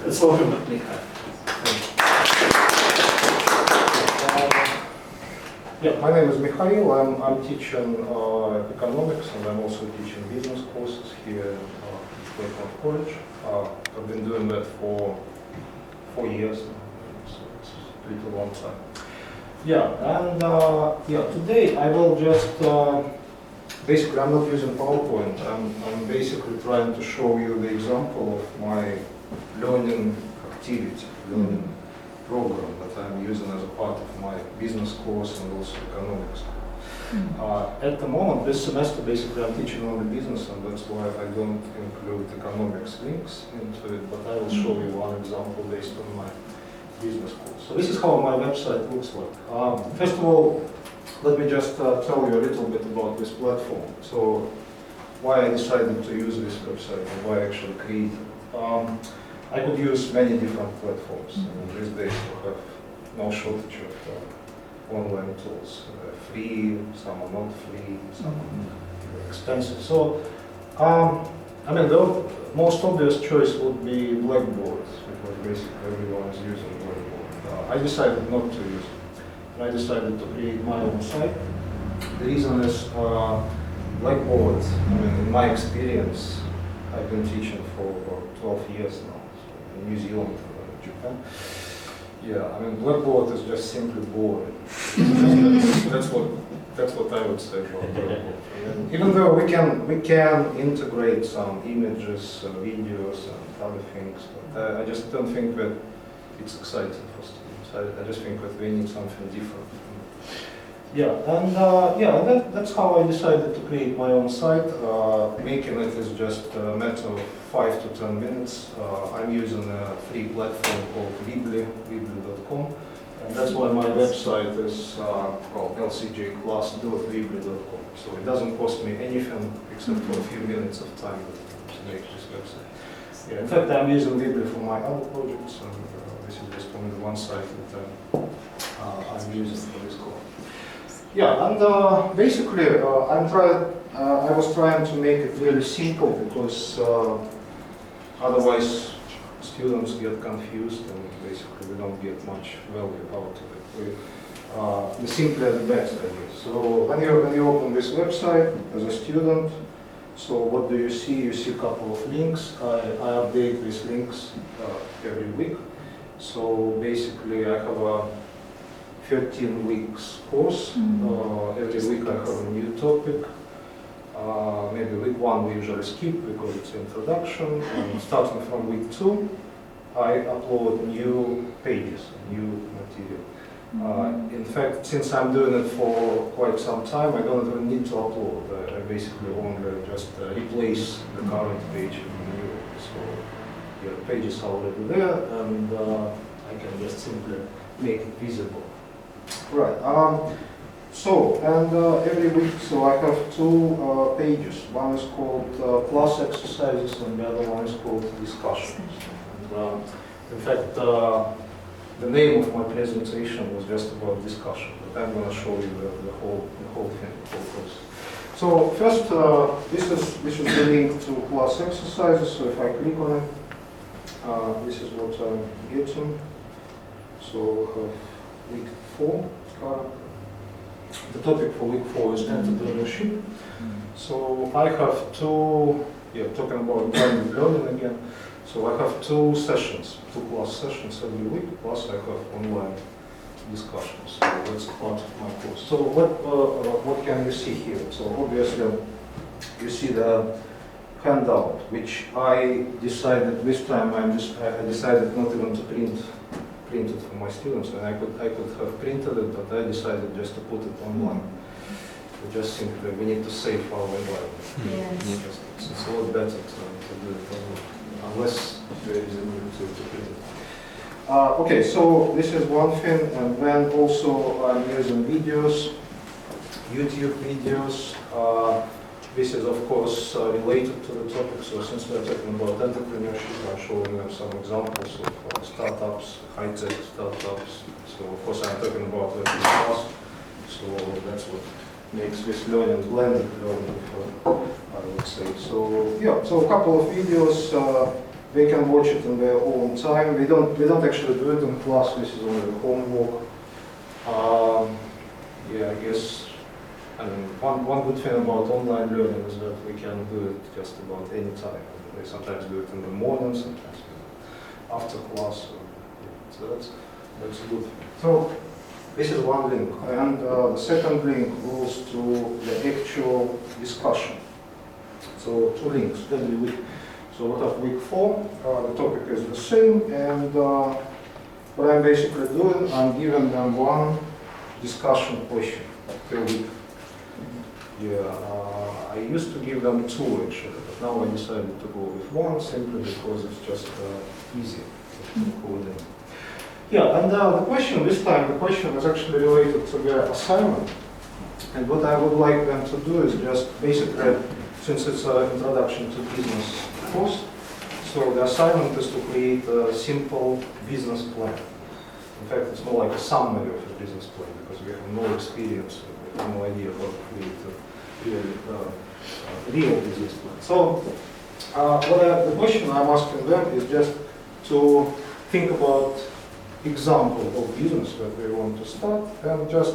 Let's welcome Mikhail. Yeah, my name is Mikhail. I'm teaching economics, and I'm also teaching business courses here at Lakeland College. I've been doing that for 4 years now, so it's a pretty long time. Yeah, and today I will just basically, I'm not using PowerPoint. I'm basically trying to show you the example of my learning activity, learning program that I'm using as a part of my business course and also economics. At the moment, this semester, basically, I'm teaching only business, and that's why I don't include economics links into it, but I will show you one example based on my business course. So this is how my website looks like. First of all, let me just tell you a little bit about this platform. So why I decided to use this website and why I actually created it. I could use many different platforms. These days we have no shortage of online tools. Free, some are not free, some are expensive. So, I mean, the most obvious choice would be Blackboard, because basically everyone is using Blackboard. I decided not to use it. I decided to create my own site. The reason is Blackboard, I mean, in my experience, I've been teaching for about 12 years now, so in New Zealand, Japan. Yeah, I mean, Blackboard is just simply boring. That's what I would say about Blackboard. And even though we can integrate some images, videos, and other things, but I just don't think that it's exciting for students. I just think that we need something different. Yeah, and that's how I decided to create my own site. Making it is just a matter of 5 to 10 minutes. I'm using a free platform called weebly.com, and that's why my website is called lcjclass.weebly.com. So it doesn't cost me anything except for a few minutes of time to make this website. Yeah, in fact, I'm using Weebly for my other projects, and this is just only one site that I'm using for this course. Yeah, and basically, I was trying to make it really simple, because otherwise students get confused and basically we don't get much value out of it. The simpler the better, I guess. So when you open this website as a student, so what do you see? You see a couple of links. I update these links every week. So basically, I have a 13 weeks course. Every week I have a new topic. Maybe week 1 we usually skip because it's introduction. And starting from week 2, I upload new pages, new material. In fact, since I'm doing it for quite some time, I don't even need to upload. I basically only just replace the current page with the new one. So your page is already there, and I can just simply make it visible. Right. Every week, so I have 2 pages. One is called class exercises, and the other one is called discussions. And, in fact, the name of my presentation was just about discussion, but I'm going to show you the whole thing, the whole process. So first, this is the link to class exercises. So if I click on it, this is what I'm getting. So we have week 4. The topic for week 4 is entrepreneurship. So I have 2, talking about blended learning again. So I have 2 sessions, 2 class sessions every week, plus I have online discussions. So that's part of my course. So what can you see here? So obviously you see the handout, which I decided this time. I decided not even to print it for my students, and I could have printed it, but I decided just to put it online. So just simply, we need to save our environment. Yes. It's a lot better to do it online, unless there is a need to print it. Okay, so this is one thing, and then also I'm using videos, YouTube videos. This is, of course, related to the topic. So since we're talking about entrepreneurship, I'm showing them some examples of startups, high-tech startups. So of course, I'm talking about the class. So that's what makes this learning blended learning, I would say. So yeah, so a couple of videos. They can watch it in their own time. We don't actually do it in class. This is only the homework. Yeah, I guess. I mean, one good thing about online learning is that we can do it just about any time. We sometimes do it in the morning, sometimes after class. So that's a good thing. So this is one link, and the second link goes to the actual discussion. So 2 links every week. So what of week 4? The topic is the same, and what I'm basically doing, I'm giving them one discussion question per week. Yeah, I used to give them 2 actually, but now I decided to go with 1 simply because it's just easier to coordinate. Yeah, and the question this time, the question is actually related to their assignment. And what I would like them to do is just basically, since it's an introduction to business course, so the assignment is to create a simple business plan. In fact, it's more like a summary of a business plan because we have no experience, we have no idea how to create a real business plan. So, the question I'm asking them is just to think about example of business that they want to start and just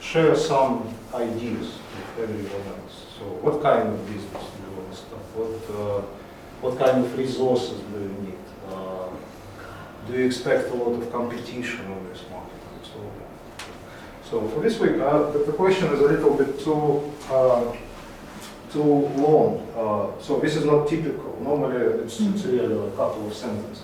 share some ideas with everyone else. So, what kind of business do you want to start? What kind of resources do you need? Do you expect a lot of competition on this market and so on? So for this week, the question is a little bit too long. So this is not typical. Normally, it's really a couple of sentences.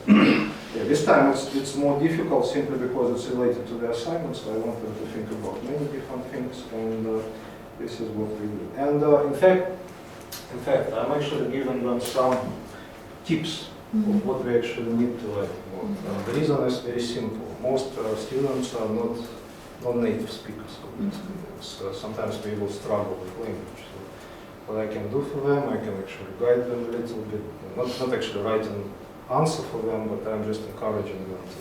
Yeah, this time it's more difficult simply because it's related to the assignment. So I want them to think about many different things, and this is what we do. And in fact, I'm actually giving them some tips of what we actually need to learn. The reason is very simple. Most students are not native speakers of this. Sometimes we will struggle with language. So what I can do for them, I can actually guide them a little bit. Not actually write an answer for them, but I'm just encouraging them to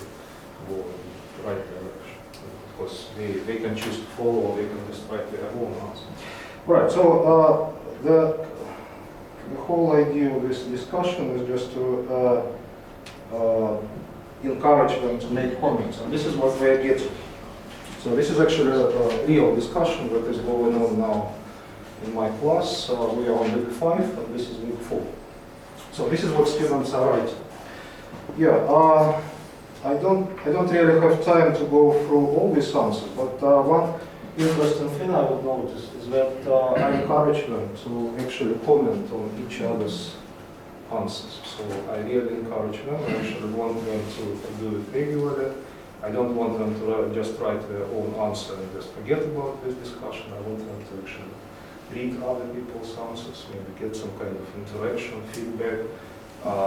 go in the right direction. Of course, they can choose to follow, or they can just write their own answer. Right. So the whole idea of this discussion is just to encourage them to make comments, and this is what they get. So this is actually a real discussion that is going on now in my class. We are on week 5, and this is week 4. So this is what students are writing. Yeah, I don't really have time to go through all these answers, but one interesting thing I would notice is that I encourage them to actually comment on each other's answers. So I really encourage them. I actually want them to do it regularly. I don't want them to just write their own answer and just forget about this discussion. I want them to actually read other people's answers, maybe get some kind of interaction, feedback.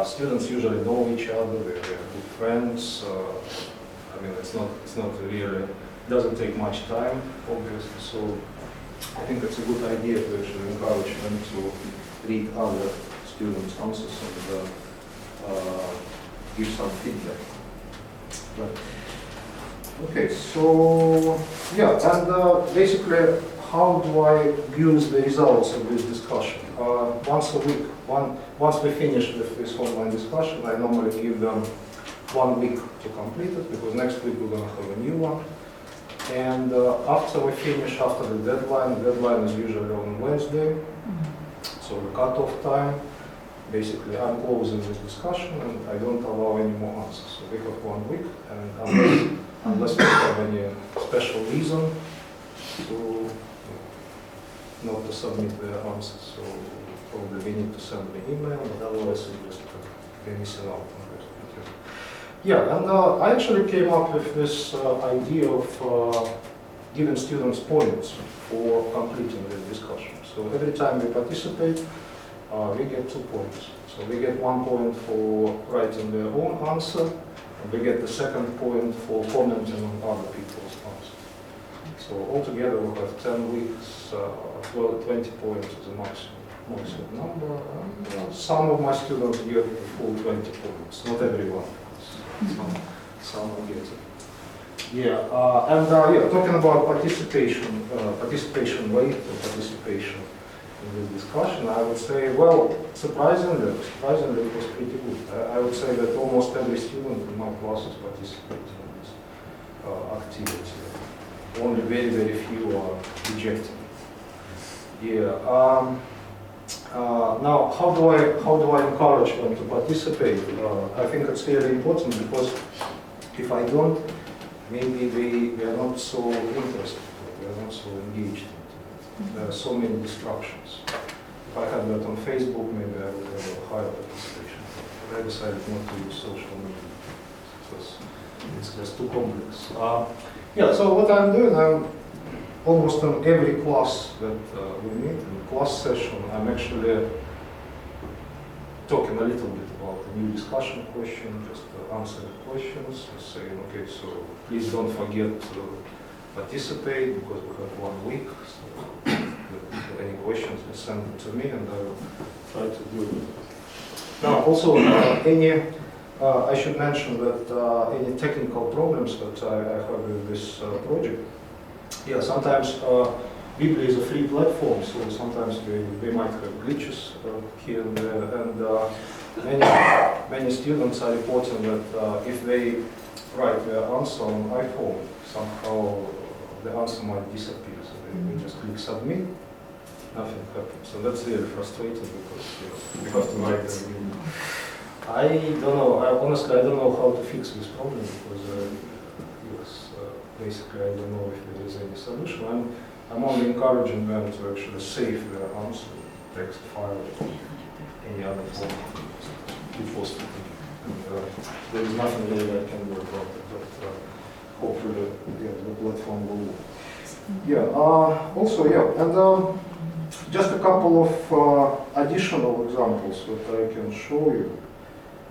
Students usually know each other, they're good friends. I mean, it's not really, doesn't take much time, obviously. So I think it's a good idea to actually encourage them to read other students' answers and give some feedback. Right. Okay, so yeah, and basically, how do I use the results of this discussion? Once a week. Once we finish with this online discussion, I normally give them 1 week to complete it, because next week we're going to have a new one. And after we finish, after the deadline is usually on Wednesday, so the cutoff time, basically I'm closing this discussion and I don't allow any more answers. So we have 1 week, and unless we have any special reason to not to submit the answers, so probably we need to send the email, but otherwise we just we're missing out on this. Yeah, and I actually came up with this idea of giving students points for completing this discussion. So every time we participate, we get 2 points. So we get 1 point for writing their own answer, and we get the second point for commenting on other people's answers. So altogether we have 10 weeks, 20 points is the maximum number. And, some of my students get the full 20 points, not everyone. Some will get it. Yeah, and talking about participation rate and participation in this discussion, I would say, well, surprisingly, it was pretty good. I would say that almost every student in my classes participated in this activity. Only very, very few are rejecting it. Yeah. Now, how do I encourage them to participate? I think it's really important because if I don't, maybe they are not so interested, they are not so engaged into it. There are so many distractions. If I had that on Facebook, maybe I would have a higher participation. But I decided not to use social media because it's just too complex. Yeah, so what I'm doing, I'm almost on every class that we meet, in the class session, I'm actually talking a little bit about a new discussion question, just answering questions, saying, okay, so please don't forget to participate because we have 1 week. So if you have any questions, just send them to me and I will try to do it. Now, also, I should mention that any technical problems that I have with this project, yeah, sometimes Bibli is a free platform, so sometimes we might have glitches here and there, and many students are reporting that if they write their answer on iPhone, somehow the answer might disappear, so they just click submit, nothing happens. So that's really frustrating because you have to write a new. I don't know, honestly I don't know how to fix this problem because basically I don't know if there is any solution. I'm only encouraging them to actually save their answer, text file, any other form, to post it. There is nothing really I can do about it, but hopefully the platform will work. Yeah, also, yeah, and just a couple of additional examples that I can show you.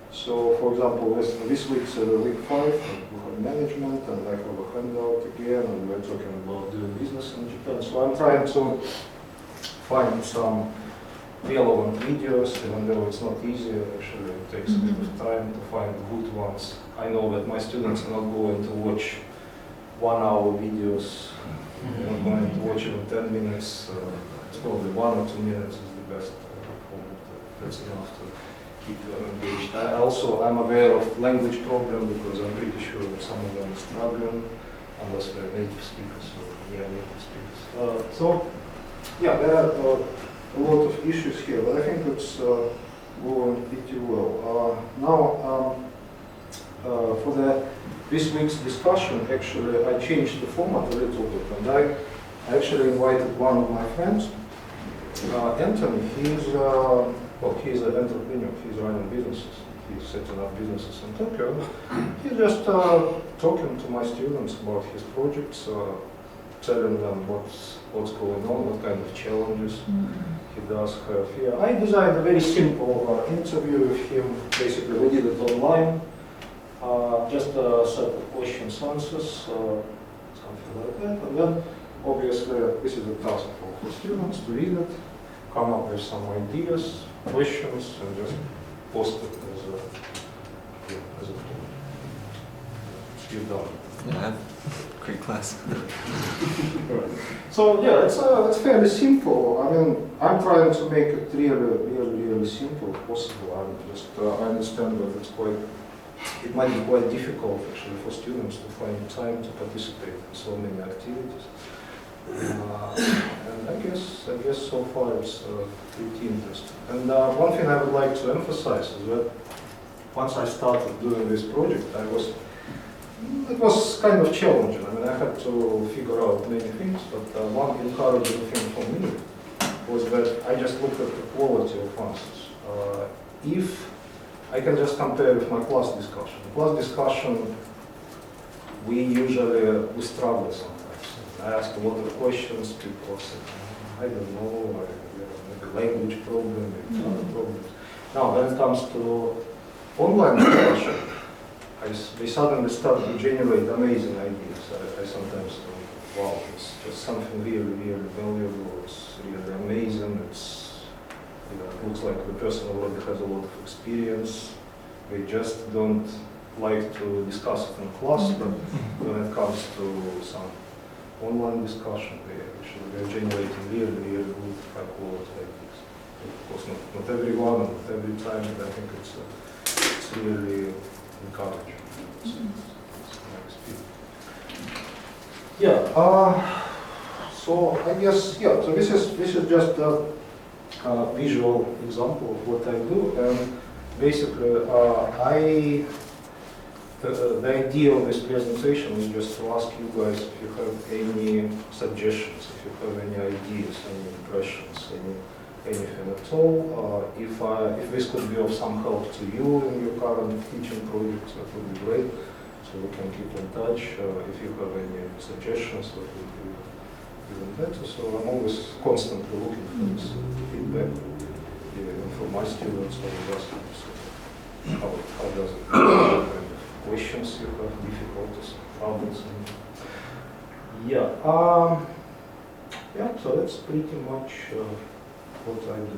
So, for example, this week's week 5, we have management, and I have a handout again, and we're talking about doing business in Japan. So I'm trying to find some relevant videos, even though it's not easy, actually it takes a bit of time to find good ones. I know that my students are not going to watch 1-hour videos, they're not going to watch even 10 minutes, it's probably 1 or 2 minutes is the best format, that's enough to keep them engaged. I'm aware of language problem because I'm pretty sure that some of them are struggling unless they're native speakers or near native speakers. So, yeah, there are a lot of issues here, but I think it's going pretty well. Now, for this week's discussion, actually, I changed the format a little bit, and I actually invited one of my friends, Anthony. He's an entrepreneur, he's running businesses, he's setting up businesses in Tokyo. He's just talking to my students about his projects, telling them what's going on, what kind of challenges he does have here. I designed a very simple interview with him. Basically, we did it online, just a set of questions, answers, something like that. And then, obviously, this is a task for students to read it, come up with some ideas, questions, and just post it as a you've done. Yeah, great class. Right. So yeah, it's fairly simple. I mean, I'm trying to make it really simple if possible. I understand that it might be quite difficult actually for students to find time to participate in so many activities. And I guess so far it's pretty interesting. And one thing I would like to emphasize is that once I started doing this project, it was kind of challenging. I mean, I had to figure out many things, but one encouraging thing for me was that I just looked at the quality of answers. If I can just compare with my class discussion. Class discussion, we struggle sometimes. I ask a lot of questions, people say, I don't know, maybe language problem, maybe other problems. Now, when it comes to online discussion, they suddenly start to generate amazing ideas. I sometimes think, wow, it's just something really valuable, it's really amazing, it looks like the person already has a lot of experience. They just don't like to discuss it in class, but when it comes to some online discussion. We're generating really good high quality ideas. Of course, not everyone, not every time, but I think it's really encouraging. It's my experience. Yeah. So I guess So this is just a visual example of what I do, and basically the idea of this presentation is just to ask you guys if you have any suggestions, if you have any ideas, any impressions, anything at all. If this could be of some help to you in your current teaching projects, that would be great. So we can keep in touch. If you have any suggestions, that would be even better. So I'm always constantly looking for this feedback, even from my students or asking. So how does it work? Questions you have, difficulties, problems. So that's pretty much what I do.